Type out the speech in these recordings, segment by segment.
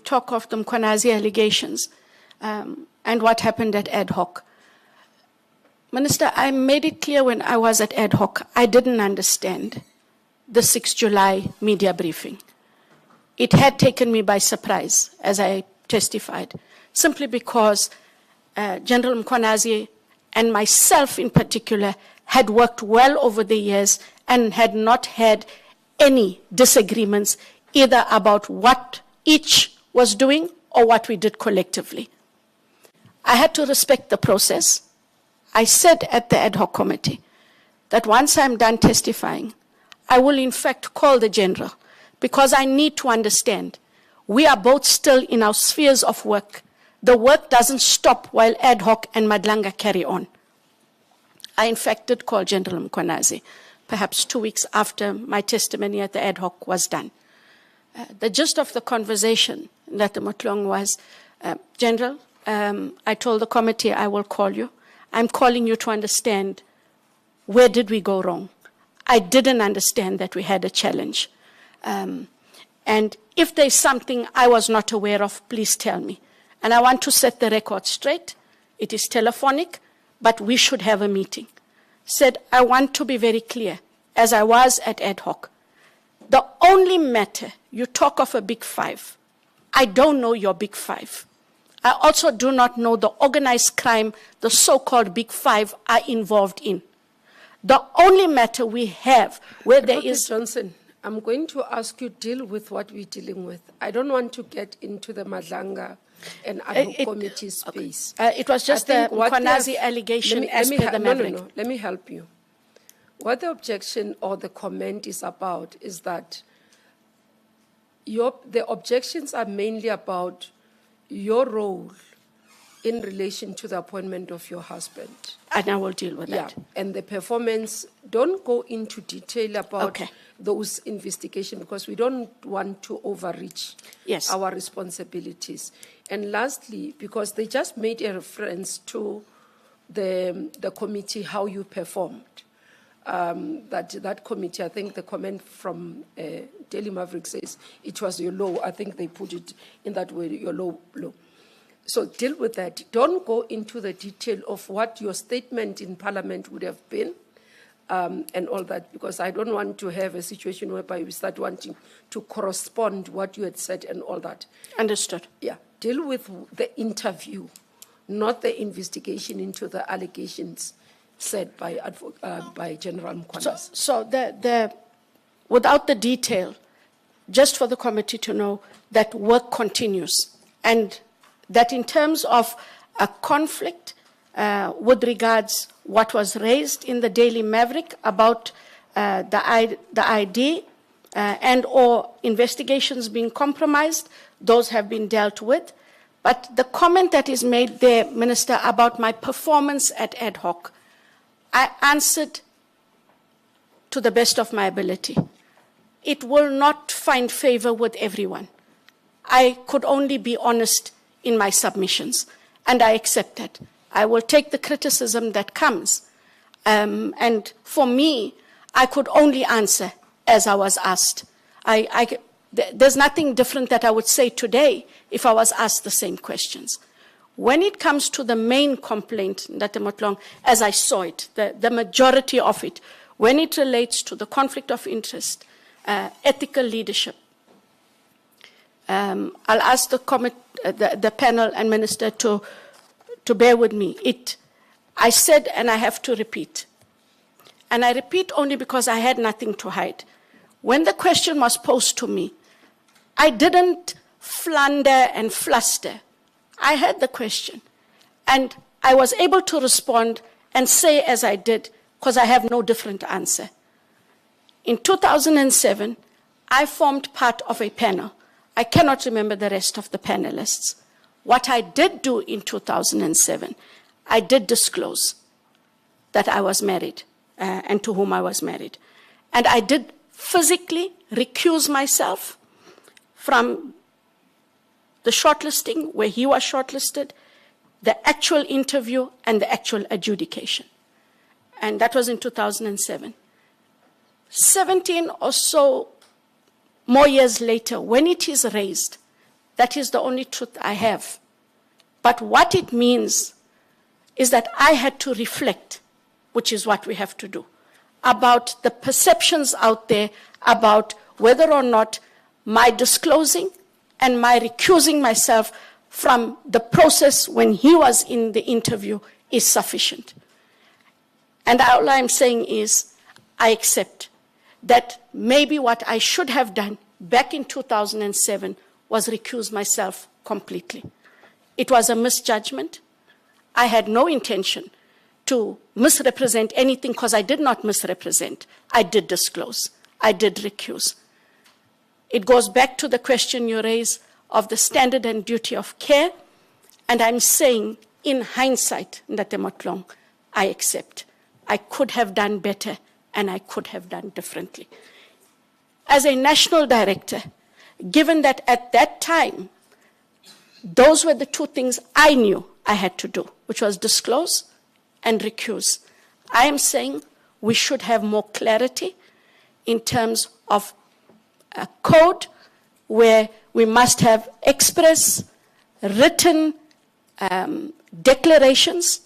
talk of the Mkhwanazi allegations and what happened at Ad hoc. Minister, I made it clear when I was at Ad hoc, I didn't understand the 6th July media briefing. It had taken me by surprise, as I testified, simply because General Mkhwanazi and myself in particular had worked well over the years and had not had any disagreements either about what each was doing or what we did collectively. I had to respect the process. I said at the ad hoc committee that once I'm done testifying, I will in fact call the general because I need to understand we are both still in our spheres of work. The work doesn't stop while ad hoc and Madlanga carry on. I in fact did call General Mkhwanazi, perhaps 2 weeks after my testimony at the ad hoc was done. The gist of the conversation that the Motlong was, General, I told the committee I will call you. I'm calling you to understand where did we go wrong. I didn't understand that we had a challenge. And if there's something I was not aware of, please tell me. And I want to set the record straight. It is telephonic, but we should have a meeting. Said, I want to be very clear, as I was at ad hoc. The only matter, you talk of a big five. I don't know your big five. I also do not know the organized crime the so-called big five are involved in. The only matter we have where there is... Johnson, I'm going to ask you to deal with what we're dealing with. I don't want to get into the Madlanga and ad hoc committee space. It was just the Mkhwanazi allegation as per the Maverick. No, let me help you. What the objection or the comment is about is that the objections are mainly about your role in relation to the appointment of your husband. And I will deal with that. And the performance, don't go into detail about those investigations because we don't want to overreach our responsibilities. And lastly, because they just made a reference to the committee, how you performed. That committee, I think the comment from Daily Maverick says it was your law. I think they put it in that way, your law. So deal with that. Don't go into the detail of what your statement in Parliament would have been and all that, because I don't want to have a situation whereby we start wanting to correspond what you had said and all that. Understood. Yeah. Deal with the interview, not the investigation into the allegations said by General Mkhwanazi. So without the detail, just for the committee to know that work continues and that in terms of a conflict with regards what was raised in the Daily Maverick about the ID and or investigations being compromised, those have been dealt with. But the comment that is made there, Minister, about my performance at ad hoc, I answered to the best of my ability. It will not find favor with everyone. I could only be honest in my submissions, and I accept that. I will take the criticism that comes. And for me, I could only answer as I was asked. There's nothing different that I would say today if I was asked the same questions. When it comes to the main complaint, Ndate Motlong, as I saw it, the majority of it, when it relates to the conflict of interest, ethical leadership, I'll ask the panel and Minister to bear with me. I said, and I have to repeat, and I repeat only because I had nothing to hide. When the question was posed to me, I didn't flounder and fluster. I heard the question, and I was able to respond and say as I did, because I have no different answer. In 2007, I formed part of a panel. I cannot remember the rest of the panelists. What I did do in 2007, I did disclose that I was married and to whom I was married. And I did physically recuse myself from the shortlisting, where he was shortlisted, the actual interview, and the actual adjudication. And that was in 2007. 17 or so more years later, when it is raised, That is the only truth I have. But what it means is that I had to reflect, which is what we have to do, about the perceptions out there about whether or not my disclosing and my recusing myself from the process when he was in the interview is sufficient. And all I'm saying is, I accept that maybe what I should have done back in 2007 was recuse myself completely. It was a misjudgment. I had no intention to misrepresent anything because I did not misrepresent. I did disclose. I did recuse. It goes back to the question you raise of the standard and duty of care. And I'm saying, in hindsight, Ndatemotlong, I accept. I could have done better and I could have done differently. As a national director, given that at that time, those were the two things I knew I had to do, which was disclose and recuse. I am saying we should have more clarity in terms of a code where we must have express, written declarations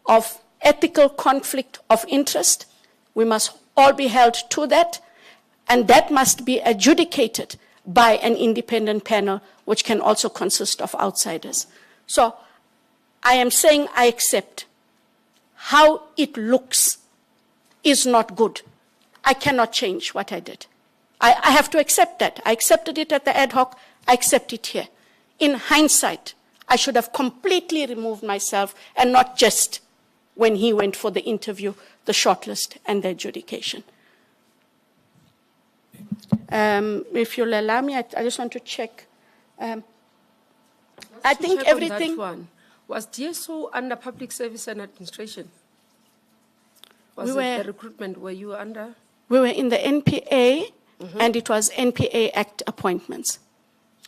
of ethical conflict of interest. We must all be held to that, and that must be adjudicated by an independent panel, which can also consist of outsiders. So I am saying I accept. How it looks is not good. I cannot change what I did. I have to accept that. I accepted it at the ad hoc. I accept it here. In hindsight, I should have completely removed myself and not just when he went for the interview, the shortlist, and the adjudication. If you'll allow me, I just want to check. I think everything... Was DSO under Public Service and Administration? Was it the recruitment? Were you under? We were in the NPA, and it was NPA Act appointments.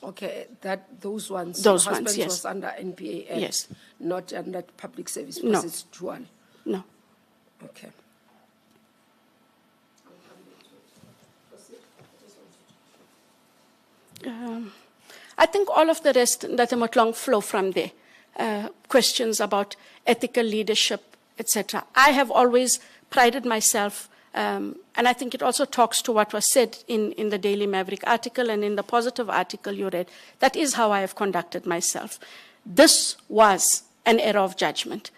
Okay, those ones. Those ones, yes. Was under NPA Act, yes, not under Public Service because it's dual. No. Okay. I think all of the rest that Ndatemotlong flow from there. Questions about ethical leadership, etc. I have always prided myself, and I think it also talks to what was said in the Daily Maverick article and in the positive article you read. That is how I have conducted myself. This was an error of judgment.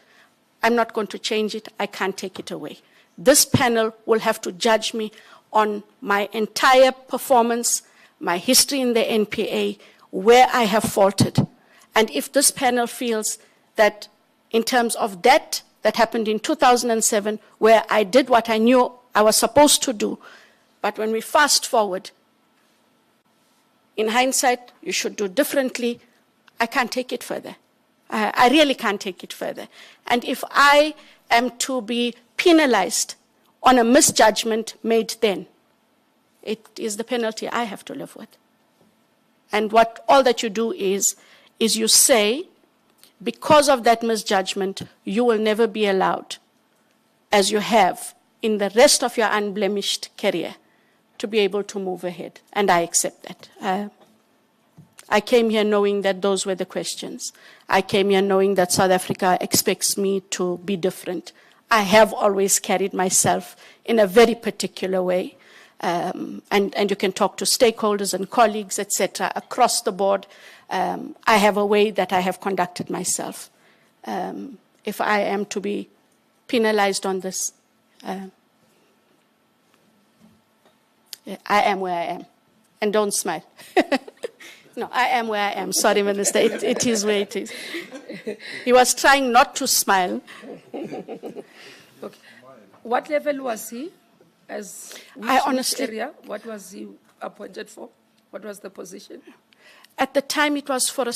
I'm not going to change it. I can't take it away. This panel will have to judge me on my entire performance, my history in the NPA, where I have faltered. And if this panel feels that in terms of that happened in 2007, where I did what I knew I was supposed to do, but when we fast forward, in hindsight, you should do differently, I can't take it further. I really can't take it further. And if I am to be penalized on a misjudgment made then, it is the penalty I have to live with. And all that you do is you say, because of that misjudgment, you will never be allowed, as you have in the rest of your unblemished career, to be able to move ahead. And I accept that. I came here knowing that those were the questions. I came here knowing that South Africa expects me to be different. I have always carried myself in a very particular way. And you can talk to stakeholders and colleagues, etc., across the board. I have a way that I have conducted myself. If I am to be penalized on this, I am where I am. And don't smile. No, I am where I am. Sorry, Minister. It is where it is. He was trying not to smile. Okay. What level was he? Which area? What was he appointed for? What was the position? At the time, it was for a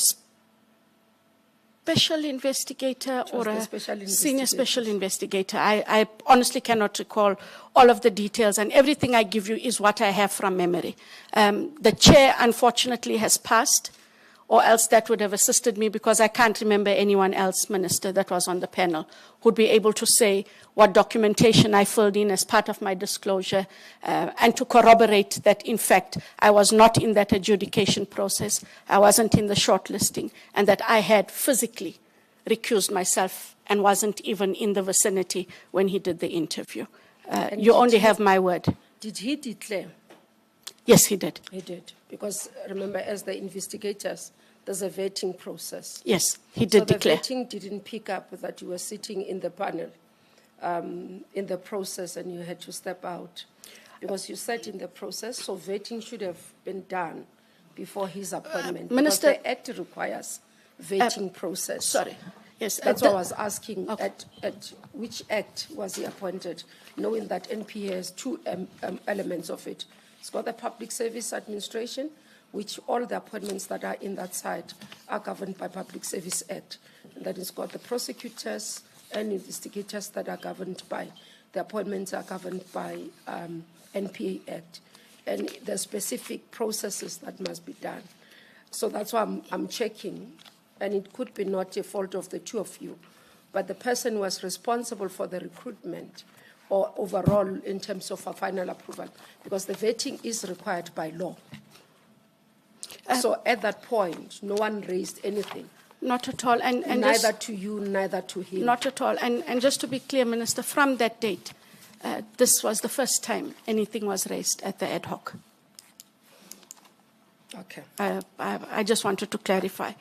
special investigator or a senior special investigator. I honestly cannot recall all of the details, and everything I give you is what I have from memory. The chair, unfortunately, has passed. or else that would have assisted me, because I can't remember anyone else, Minister, that was on the panel, who'd be able to say what documentation I filled in as part of my disclosure, and to corroborate that, in fact, I was not in that adjudication process, I wasn't in the shortlisting, and that I had physically recused myself and wasn't even in the vicinity when he did the interview. You only have my word. Did he declare? Yes, he did. He did. Because remember, as the investigators, there's a vetting process. Yes, he did declare. So the vetting didn't pick up that you were sitting in the panel in the process and you had to step out. Because you sat in the process, so vetting should have been done before his appointment. Minister, because the Act requires vetting process. Sorry. Yes, that's what I was asking. Okay. At which Act was he appointed, knowing that NPA has two elements of it. It's got the Public Service Administration, which all the appointments that are in that side are governed by Public Service Act. And that it's got the prosecutors and investigators that are governed by, the appointments are governed by NPA Act. And the specific processes that must be done. So that's why I'm checking. And it could be not a fault of the two of you, but the person was responsible for the recruitment or overall in terms of a final approval, because the vetting is required by law. So at that point, no one raised anything. Not at all. And neither to you, neither to him. Not at all. And just to be clear, Minister, from that date, this was the first time anything was raised at the ad hoc. Okay. I just wanted to clarify.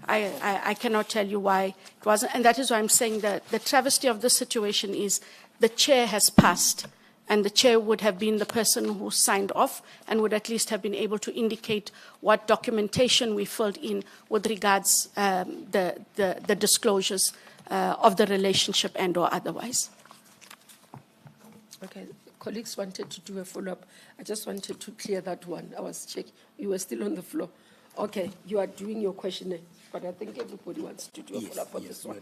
I cannot tell you why it wasn't, and that is why I'm saying that the travesty of this situation is the chair has passed, and the chair would have been the person who signed off and would at least have been able to indicate what documentation we filled in with regards the disclosures of the relationship and or otherwise. Okay. Colleagues wanted to do a follow-up. I just wanted to clear that one. I was checking. You were still on the floor. Okay, you are doing your questionnaire, but I think everybody wants to do a follow-up on this one.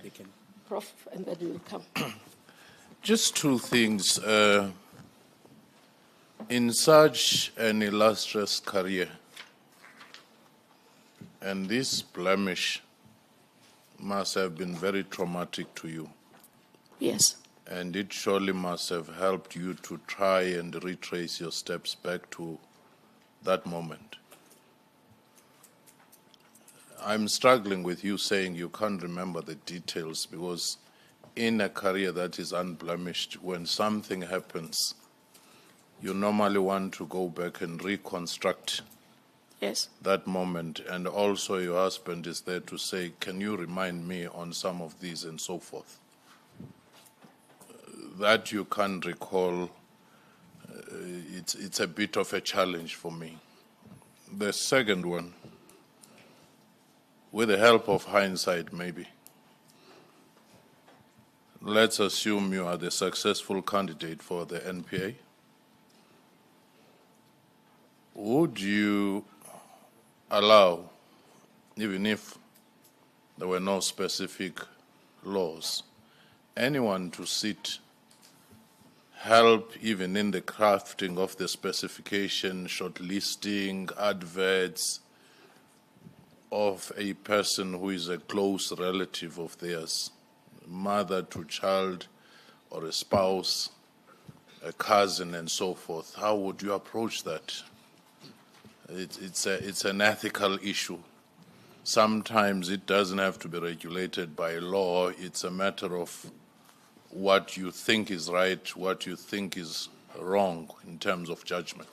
Prof, and then you will come. Just two things. In such an illustrious career, and this blemish must have been very traumatic to you. Yes. And it surely must have helped you to try and retrace your steps back to that moment. I'm struggling with you saying you can't remember the details, because in a career that is unblemished, when something happens, you normally want to go back and reconstruct that moment. And also your husband is there to say, can you remind me on some of these and so forth. That you can't recall, it's a bit of a challenge for me. The second one, with the help of hindsight maybe, let's assume you are the successful candidate for the NPA. Would you allow, even if there were no specific laws, anyone to sit, help even in the crafting of the specification, shortlisting, adverts of a person who is a close relative of theirs, mother to child or a spouse, a cousin and so forth? How would you approach that? It's an ethical issue. Sometimes it doesn't have to be regulated by law. It's a matter of what you think is right, what you think is wrong in terms of judgment.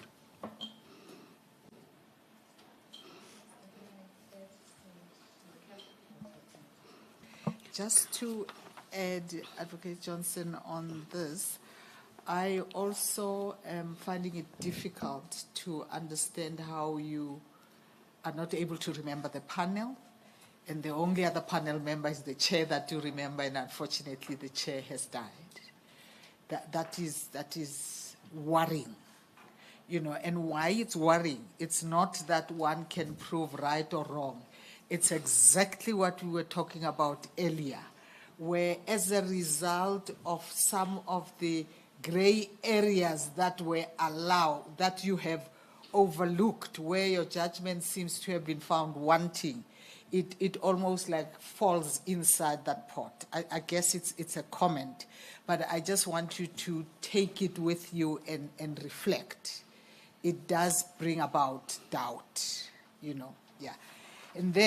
Just to add, Advocate Johnson, on this, I also am finding it difficult to understand how you are not able to remember the panel, and the only other panel member is the chair that you remember, and unfortunately the chair has died. That is worrying, you know. And why it's worrying, it's not that one can prove right or wrong. It's exactly what we were talking about earlier, where as a result of some of the gray areas that were allowed, that you have overlooked, where your judgment seems to have been found wanting, it almost like falls inside that pot. I guess it's a comment, but I just want you to take it with you and reflect. It does bring about doubt, yeah. And then